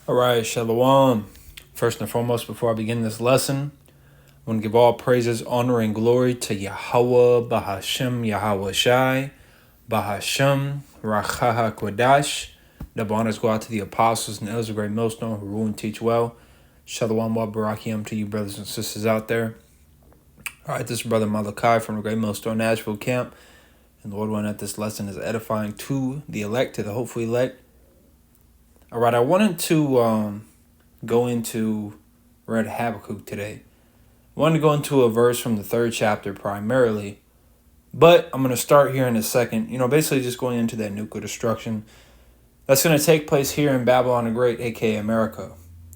All right, Shalom. First and foremost, before I begin this lesson, I want to give all praises, honor, and glory to Yahweh, Bahashem, Yahweh Shai, Bahashem, Rachaha Kodash. Double honors go out to the apostles and elders of Great Millstone who rule and teach well. Shalom wa barakiam to you brothers and sisters out there. All right, this is Brother Malachi from the Great Millstone Nashville camp. And the Lord willing that this lesson is edifying to the elect, to the hopeful elect. All right, I wanted to go into read Habakkuk today. I wanted to go into a verse from the 3rd chapter primarily, but I'm going to start here in a second. Basically just going into that nuclear destruction that's going to take place here in Babylon the Great, aka America.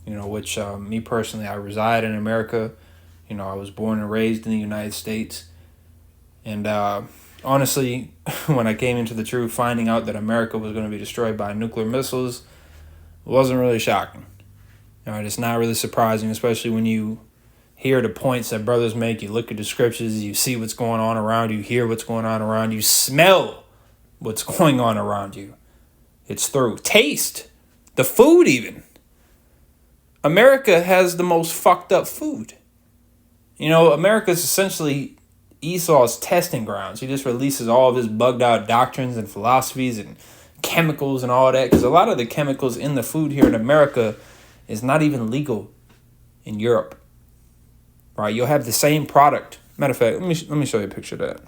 Which me personally, I reside in America. I was born and raised in the United States, and honestly, when I came into the truth, finding out that America was going to be destroyed by nuclear missiles wasn't really shocking. It's not really surprising, especially when you hear the points that brothers make. You look at the scriptures, you see what's going on around you, hear what's going on around you, smell what's going on around you. It's through taste, the food even. America has the most fucked up food. America is essentially Esau's testing grounds. He just releases all of his bugged out doctrines and philosophies and chemicals and all that, because a lot of the chemicals in the food here in America is not even legal in Europe. Right? You'll have the same product. Matter of fact, let me show you a picture of that.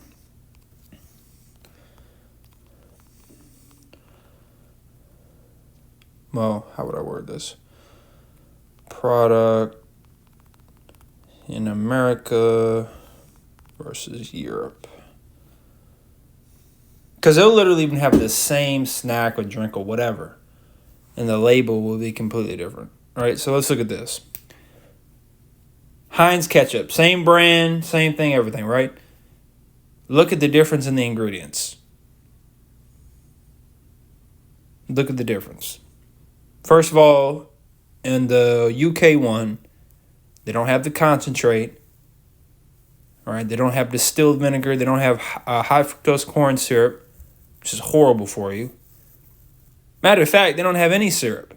Well, how would I word this? Product in America versus Europe. Because they'll literally even have the same snack or drink or whatever, and the label will be completely different. All right, so let's look at this. Heinz ketchup, same brand, same thing, everything, right? Look at the difference in the ingredients. Look at the difference. First of all, in the UK one, they don't have the concentrate. All right, they don't have distilled vinegar. They don't have high fructose corn syrup, which is horrible for you. Matter of fact, they don't have any syrup.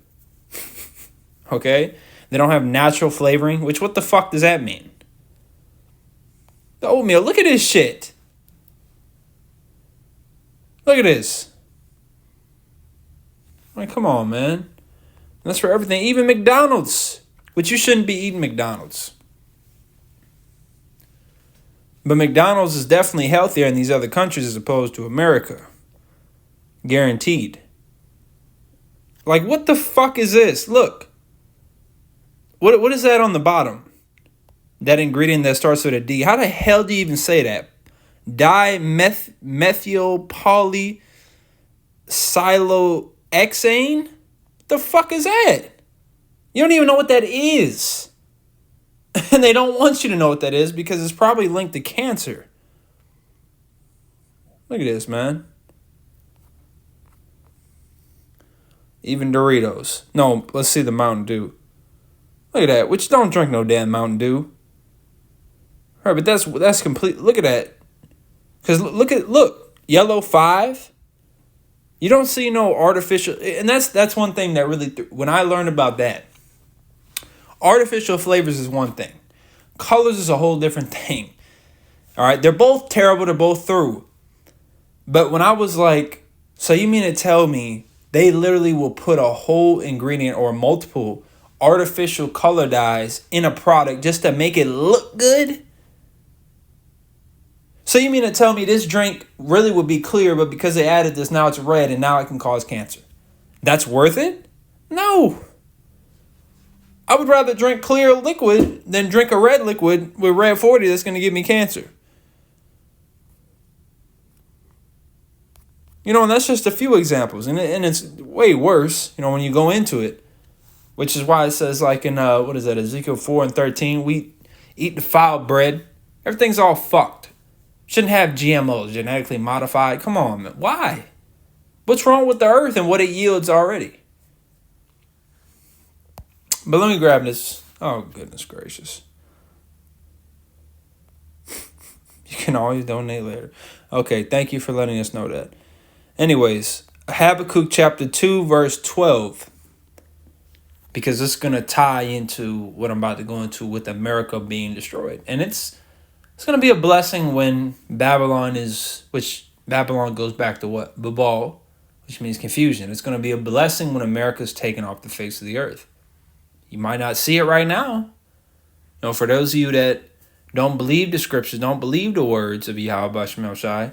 Okay? They don't have natural flavoring, which what the fuck does that mean? The oatmeal, look at this shit. Look at this. Come on, man. That's for everything. Even McDonald's, which you shouldn't be eating McDonald's. But McDonald's is definitely healthier in these other countries as opposed to America. Guaranteed. What the fuck is this? Look. What is that on the bottom? That ingredient that starts with a D. How the hell do you even say that? Dimethyl polysilohexane? The fuck is that? You don't even know what that is. And they don't want you to know what that is because it's probably linked to cancer. Look at this, man. Even Doritos. No, let's see the Mountain Dew. Look at that. Which don't drink no damn Mountain Dew. All right, but that's complete. Look at that. Because look, yellow 5. You don't see no artificial, and that's one thing that really, when I learned about that, artificial flavors is one thing. Colors is a whole different thing. All right, they're both terrible. They're both through. But when I was like, so you mean to tell me they literally will put a whole ingredient or multiple artificial color dyes in a product just to make it look good? So you mean to tell me this drink really would be clear, but because they added this, now it's red and now it can cause cancer? That's worth it? No. I would rather drink clear liquid than drink a red liquid with red 40 that's going to give me cancer. And that's just a few examples. And it's way worse, when you go into it. Which is why it says in, Ezekiel 4:13, we eat defiled bread. Everything's all fucked. Shouldn't have GMOs, genetically modified. Come on, man. Why? What's wrong with the earth and what it yields already? But let me grab this. Oh, goodness gracious. You can always donate later. Okay, thank you for letting us know that. Anyways, Habakkuk chapter 2, verse 12. because it's going to tie into what I'm about to go into with America being destroyed. And it's going to be a blessing when which Babylon goes back to what? Babal, which means confusion. It's going to be a blessing when America's taken off the face of the earth. You might not see it right now. For those of you that don't believe the scriptures, don't believe the words of Yahweh Basham Shai,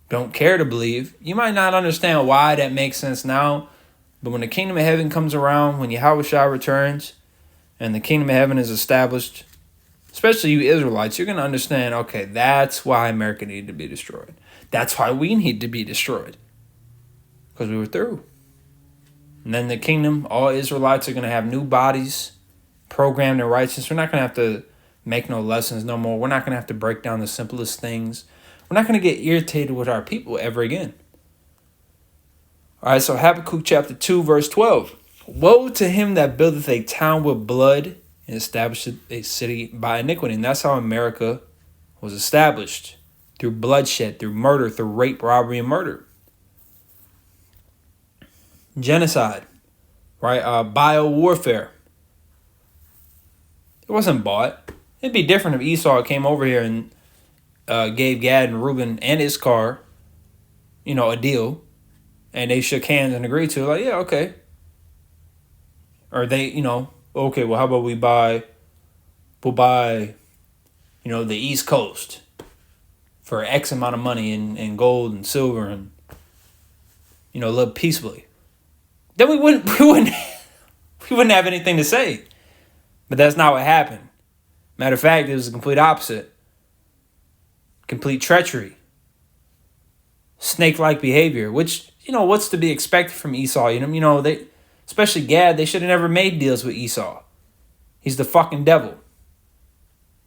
don't care to believe, you might not understand why that makes sense now. But when the kingdom of heaven comes around, when Yahweh Shai returns, and the kingdom of heaven is established, especially you Israelites, you're going to understand, okay, that's why America needed to be destroyed. That's why we need to be destroyed. Because we were through. And then the kingdom, all Israelites are going to have new bodies, programmed in righteousness. We're not going to have to make no lessons no more. We're not going to have to break down the simplest things. We're not going to get irritated with our people ever again. All right, so Habakkuk chapter 2, verse 12. Woe to him that buildeth a town with blood and establisheth a city by iniquity. And that's how America was established. Through bloodshed, through murder, through rape, robbery, and murder. Genocide, right? Biowarfare. It wasn't bought. It'd be different if Esau came over here and gave Gad and Reuben and Issachar, a deal, and they shook hands and agreed to it. Like, yeah, okay. Or they, okay, well, how about we'll buy, the East Coast for X amount of money in gold and silver and, live peaceably. Then we wouldn't have anything to say. But that's not what happened. Matter of fact, it was the complete opposite. Complete treachery. Snake-like behavior, which, what's to be expected from Esau? They, especially Gad, they should have never made deals with Esau. He's the fucking devil.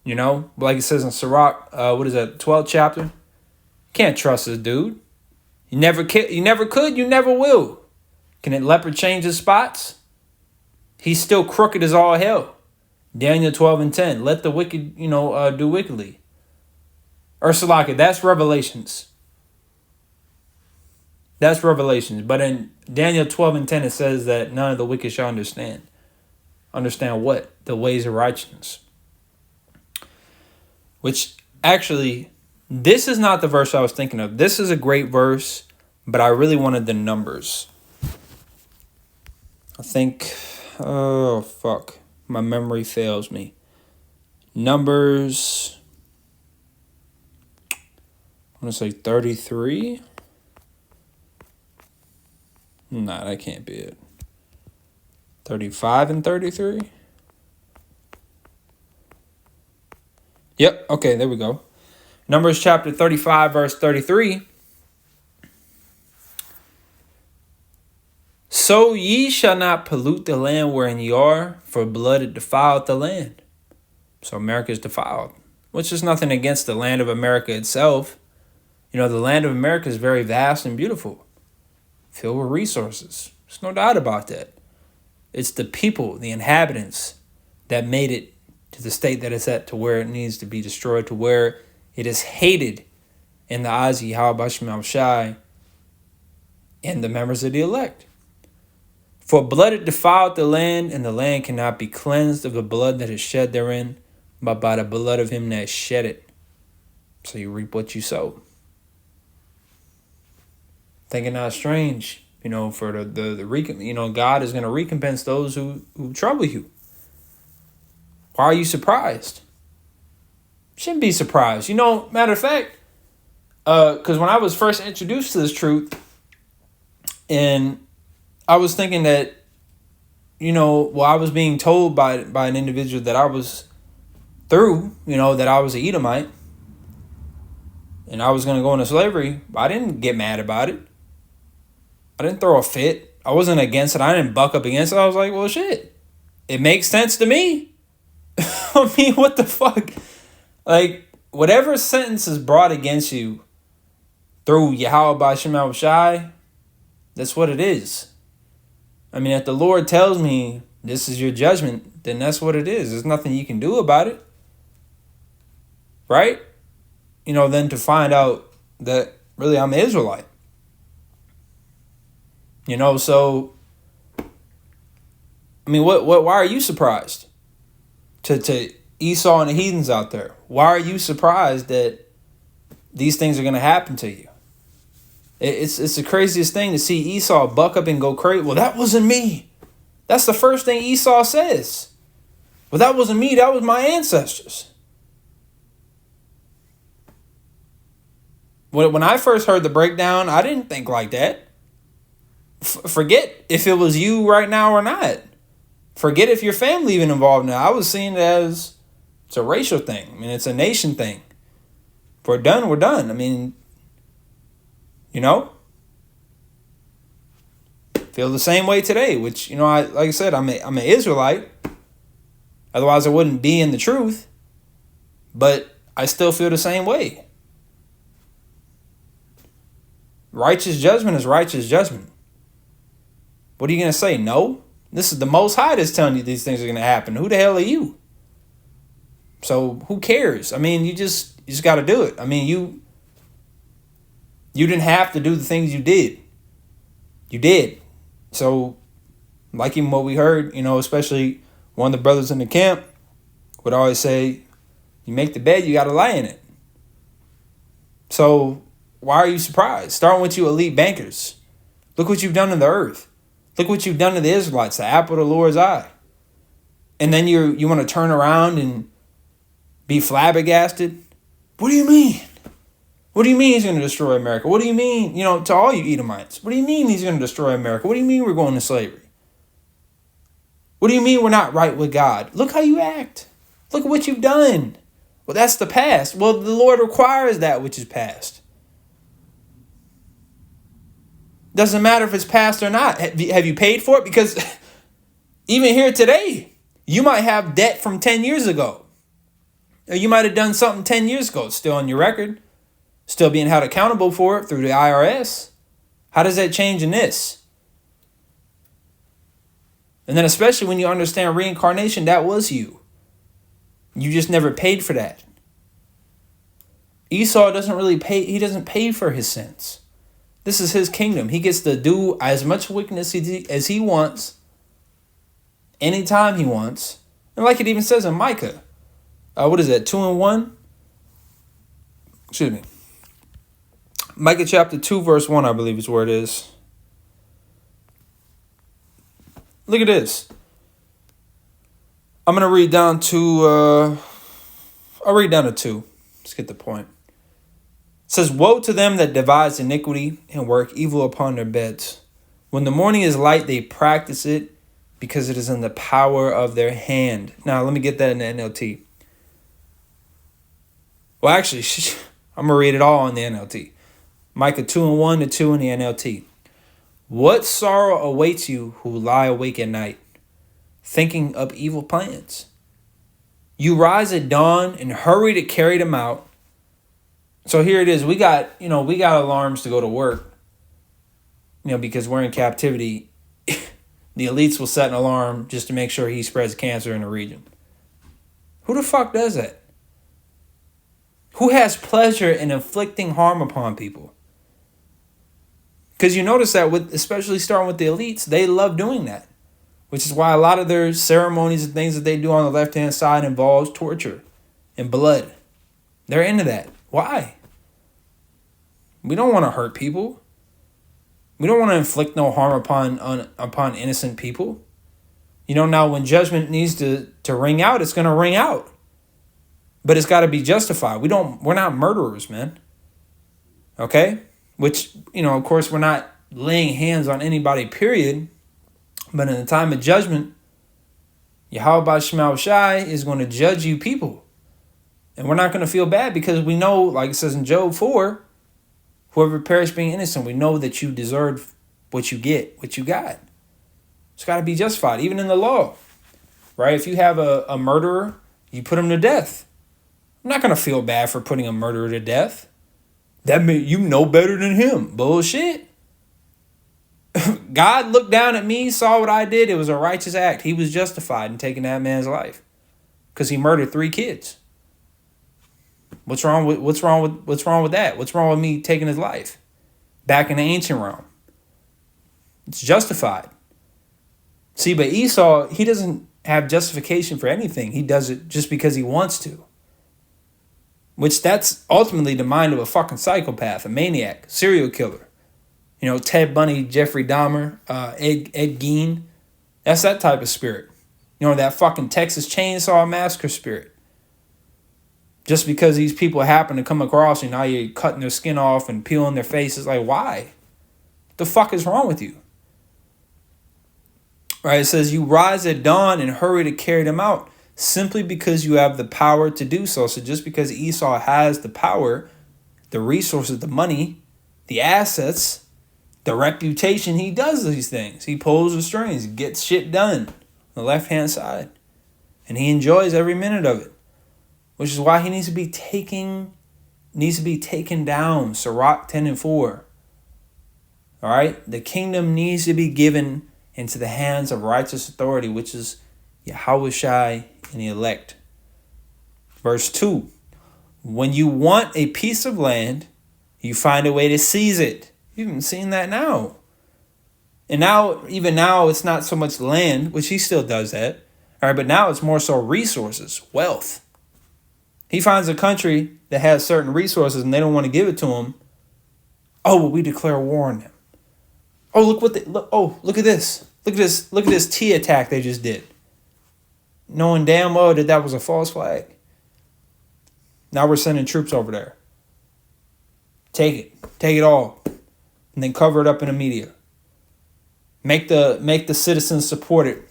Like it says in Sirach, 12th chapter? Can't trust this dude. You never could, you never will. Can a leopard change his spots? He's still crooked as all hell. Daniel 12 and 10. Let the wicked, do wickedly. Ursulaka, that's Revelations. That's Revelations. But in Daniel 12 and 10, it says that none of the wicked shall understand. Understand what? The ways of righteousness. Which, actually, this is not the verse I was thinking of. This is a great verse, but I really wanted the numbers. I think, my memory fails me. Numbers, I want to say 33. Nah, that can't be it. 35 and 33? Yep, okay, there we go. Numbers chapter 35, verse 33. So ye shall not pollute the land wherein ye are, for blood it defiled the land. So America is defiled, which is nothing against the land of America itself. The land of America is very vast and beautiful, filled with resources. There's no doubt about that. It's the people, the inhabitants, that made it to the state that it's at, to where it needs to be destroyed, to where it is hated in the eyes of Yahweh Basham Shai and the members of the elect. For blood it defiled the land, and the land cannot be cleansed of the blood that is shed therein, but by the blood of him that shed it. So you reap what you sow. Think it not strange, for the God is going to recompense those who trouble you. Why are you surprised? Shouldn't be surprised. Matter of fact, because when I was first introduced to this truth, and I was thinking that, I was being told by an individual that I was through, that I was an Edomite, and I was going to go into slavery. I didn't get mad about it. I didn't throw a fit. I wasn't against it. I didn't buck up against it. I was like, well, shit. It makes sense to me. I mean, what the fuck? Like, whatever sentence is brought against you through Yahweh Basham Shai, that's what it is. I mean, if the Lord tells me this is your judgment, then that's what it is. There's nothing you can do about it. Right? Then to find out that really I'm an Israelite. So I mean, why are you surprised? To Esau and the heathens out there, why are you surprised that these things are going to happen to you? It's the craziest thing to see Esau buck up and go crazy. Well, that wasn't me. That's the first thing Esau says. Well, that wasn't me. That was my ancestors. When I first heard the breakdown, I didn't think like that. Forget if it was you right now or not. Forget if your family even involved now. I was seeing it as it's a racial thing. I mean, it's a nation thing. If we're done, we're done. I mean, you know, feel the same way today, which, you know, like I said, I'm an Israelite. Otherwise, I wouldn't be in the truth. But I still feel the same way. Righteous judgment is righteous judgment. What are you going to say? No? This is the Most High that's telling you these things are going to happen. Who the hell are you? So who cares? I mean, you just got to do it. I mean, you didn't have to do the things you did. You did. So, like even what we heard, you know, especially one of the brothers in the camp would always say, you make the bed, you got to lie in it. So why are you surprised? Starting with you elite bankers. Look what you've done to the earth. Look what you've done to the Israelites, the apple of the Lord's eye. And then you want to turn around and be flabbergasted? What do you mean? What do you mean he's going to destroy America? What do you mean, you know, to all you Edomites? What do you mean he's going to destroy America? What do you mean we're going to slavery? What do you mean we're not right with God? Look how you act. Look at what you've done. Well, that's the past. Well, the Lord requires that which is past. Doesn't matter if it's past or not. Have you paid for it? Because even here today, you might have debt from 10 years ago. Or you might have done something 10 years ago. It's still on your record. Still being held accountable for it through the IRS. How does that change in this? And then especially when you understand reincarnation, that was you. You just never paid for that. Esau doesn't really pay. He doesn't pay for his sins. This is his kingdom. He gets to do as much wickedness as he wants, anytime he wants. And like it even says in Micah, what is that, 2:1? Excuse me. Micah chapter 2, verse 1, I believe is where it is. Look at this. I'm going to read down to, I'll read down to 2. Let's get the point. It says, woe to them that devise iniquity and work evil upon their beds. When the morning is light, they practice it because it is in the power of their hand. Now, let me get that in the NLT. Well, actually, I'm going to read it all in the NLT. Micah 2:1 to 2 in the NLT. What sorrow awaits you who lie awake at night, thinking up evil plans? You rise at dawn and hurry to carry them out. So here it is. We got alarms to go to work. Because we're in captivity. The elites will set an alarm just to make sure he spreads cancer in the region. Who the fuck does that? Who has pleasure in inflicting harm upon people? Because you notice that especially starting with the elites, they love doing that. Which is why a lot of their ceremonies and things that they do on the left-hand side involves torture and blood. They're into that. Why? We don't want to hurt people. We don't want to inflict no harm upon innocent people. Now when judgment needs to ring out, it's going to ring out. But it's got to be justified. We're not murderers, man. Okay? Which, of course, we're not laying hands on anybody, period. But in the time of judgment, Yahweh Shema Shai is going to judge you people. And we're not going to feel bad because we know, like it says in Job 4, whoever perished being innocent, we know that you deserve what you get, what you got. It's got to be justified, even in the law. Right? If you have a murderer, you put him to death. I'm not going to feel bad for putting a murderer to death. That means you know better than him. Bullshit. God looked down at me, saw what I did. It was a righteous act. He was justified in taking that man's life because he murdered 3 kids. What's wrong with that? What's wrong with me taking his life? Back in the ancient realm. It's justified. See, but Esau, he doesn't have justification for anything. He does it just because he wants to. Which that's ultimately the mind of a fucking psychopath, a maniac, serial killer. You know, Ted Bundy, Jeffrey Dahmer, Ed Gein. That's that type of spirit. You know, that fucking Texas Chainsaw Massacre spirit. Just because these people happen to come across you, now you're cutting their skin off and peeling their faces. Like, why? What the fuck is wrong with you? Right? It says, you rise at dawn and hurry to carry them out simply because you have the power to do so. So just because Esau has the power, the resources, the money, the assets, the reputation, he does these things. He pulls the strings, gets shit done on the left-hand side. And he enjoys every minute of it. Which is why he needs to be taken down. Sirach 10 and 4. All right? The kingdom needs to be given into the hands of righteous authority, which is Yahushua and the elect. Verse 2. When you want a piece of land, you find a way to seize it. You've even seen that now. And now, even now, it's not so much land, which he still does that. All right, but now it's more so resources, wealth. He finds a country that has certain resources and they don't want to give it to him. Oh, well, we declare war on them. Oh, look at this. Look at this tea attack they just did. Knowing damn well that was a false flag. Now we're sending troops over there. Take it all. And then cover it up in the media. Make the citizens support it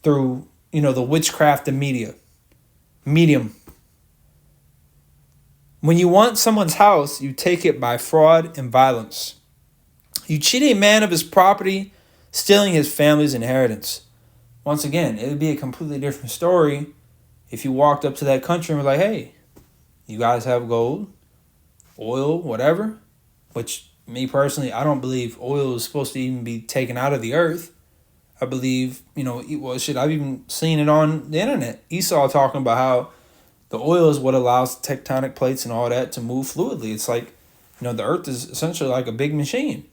through, the witchcraft of medium. When you want someone's house, you take it by fraud and violence. You cheat a man of his property, stealing his family's inheritance. Once again, it would be a completely different story if you walked up to that country and were like, hey, you guys have gold, oil, whatever. Which, me personally, I don't believe oil is supposed to even be taken out of the earth. I believe, I've even seen it on the internet. Esau talking about how the oil is what allows tectonic plates and all that to move fluidly. It's like, the earth is essentially like a big machine.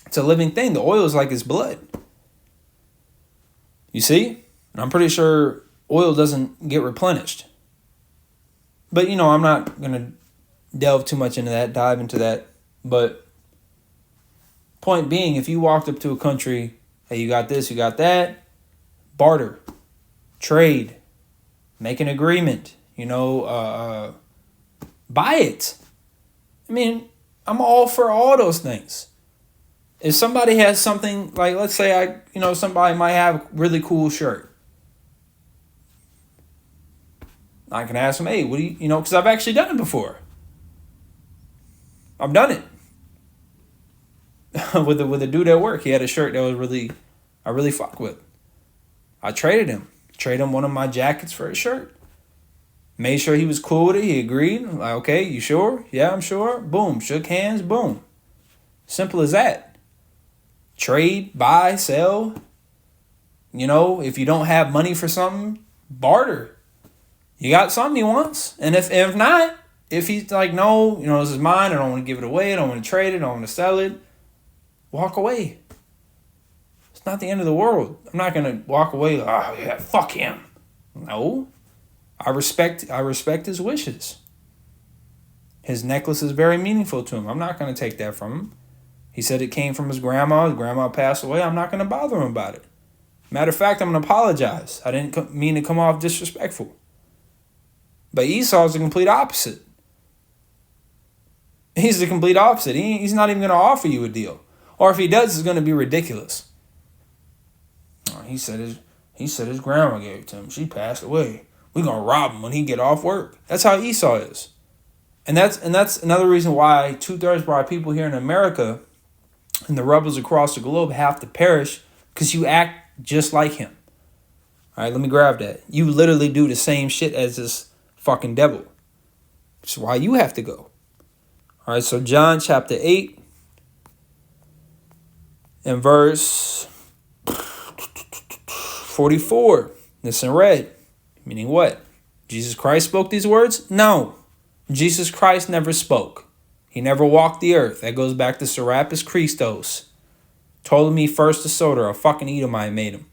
It's a living thing. The oil is like his blood. You see? And I'm pretty sure oil doesn't get replenished. But, I'm not going to delve too much into that, dive into that. But point being, if you walked up to a country, hey, you got this, you got that, barter, trade, make an agreement, buy it. I mean, I'm all for all those things. If somebody has something, like, let's say somebody might have a really cool shirt. I can ask them, hey, what do you, because I've actually done it before. I've done it. with a dude at work. He had a shirt that I really fucked with. I traded him. Traded him one of my jackets for a shirt. Made sure he was cool with it. He agreed. I'm like, okay, you sure? Yeah, I'm sure. Boom. Shook hands. Boom. Simple as that. Trade, buy, sell. If you don't have money for something, barter. You got something he wants. And if not, if he's like, no, this is mine. I don't want to give it away. I don't want to trade it. I don't want to sell it. Walk away. It's not the end of the world. I'm not going to walk away like, oh, yeah, fuck him. No. I respect his wishes. His necklace is very meaningful to him. I'm not going to take that from him. He said it came from his grandma. His grandma passed away. I'm not going to bother him about it. Matter of fact, I'm going to apologize. I didn't mean to come off disrespectful. But Esau's the complete opposite. He's the complete opposite. He's not even going to offer you a deal. Or if he does, it's going to be ridiculous. He said his grandma gave it to him. She passed away. We're going to rob him when he get off work. That's how Esau is. And that's another reason why 2/3 of our people here in America and the rebels across the globe have to perish, because you act just like him. All right, let me grab that. You literally do the same shit as this fucking devil. That's why you have to go. All right, so John chapter 8 and verse 44. This in red. Meaning what? Jesus Christ spoke these words? No. Jesus Christ never spoke. He never walked the earth. That goes back to Serapis Christos. Ptolemy first the Soter, a fucking Edomite, made him.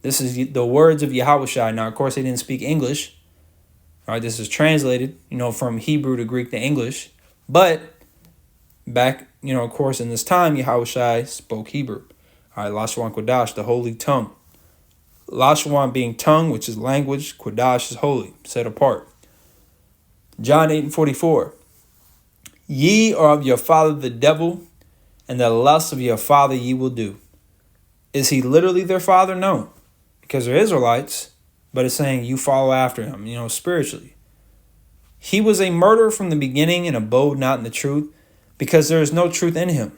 This is the words of Yahushua. Now, of course, they didn't speak English. All right, this is translated, from Hebrew to Greek to English. But back, of course, in this time, Yahushua spoke Hebrew. All right, Lashon Kodash, the holy tongue. Lashon being tongue, which is language. Kodash is holy, set apart. John 8:44. Ye are of your father the devil, and the lust of your father ye will do. Is he literally their father? No, because they're Israelites, but it's saying you follow after him, spiritually. He was a murderer from the beginning and abode not in the truth, because there is no truth in him.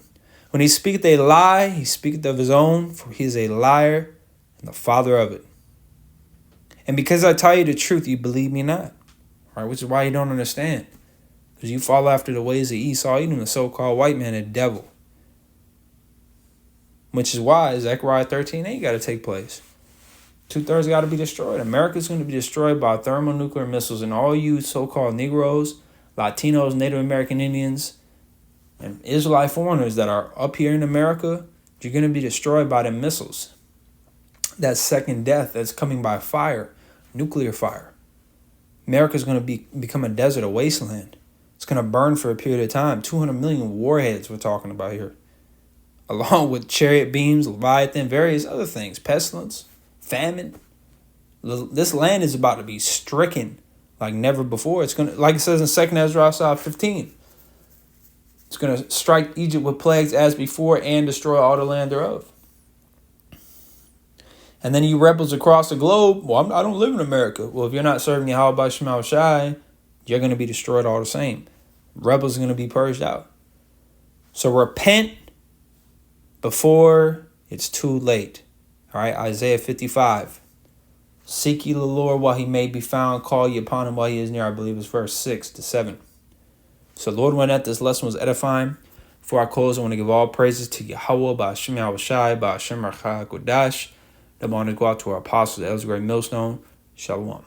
When he speaketh a lie, he speaketh of his own, for he is a liar and the father of it. And because I tell you the truth, you believe me not. All right, which is why you don't understand. Because you follow after the ways of Esau, Edom, the so-called white man, a devil. Which is why Zechariah 13:8 got to take place. 2/3 got to be destroyed. America's going to be destroyed by thermonuclear missiles, and all you so-called Negroes, Latinos, Native American Indians, and Israelite foreigners that are up here in America, you're going to be destroyed by them missiles. That second death that's coming by fire, nuclear fire. America's going to become a desert, a wasteland. It's going to burn for a period of time. 200 million warheads we're talking about here. Along with chariot beams, Leviathan, various other things. Pestilence, famine. This land is about to be stricken like never before. It's going to, like it says in 2 Ezra 15. It's going to strike Egypt with plagues as before and destroy all the land thereof. And then you rebels across the globe, well, I don't live in America. Well, if you're not serving Yahweh by Shema Shai, you're going to be destroyed all the same. Rebels are going to be purged out. So repent before it's too late. All right, Isaiah 55. Seek ye the Lord while he may be found. Call ye upon him while he is near. I believe it's verse 6 to 7. So Lord, when that this lesson was edifying, before I close, I want to give all praises to Yahweh, Ba'ashem Yahweh Shai, Ba'ashem Rachah Kodash. The honor go out to our apostles, the elders, great millstone. Shalom.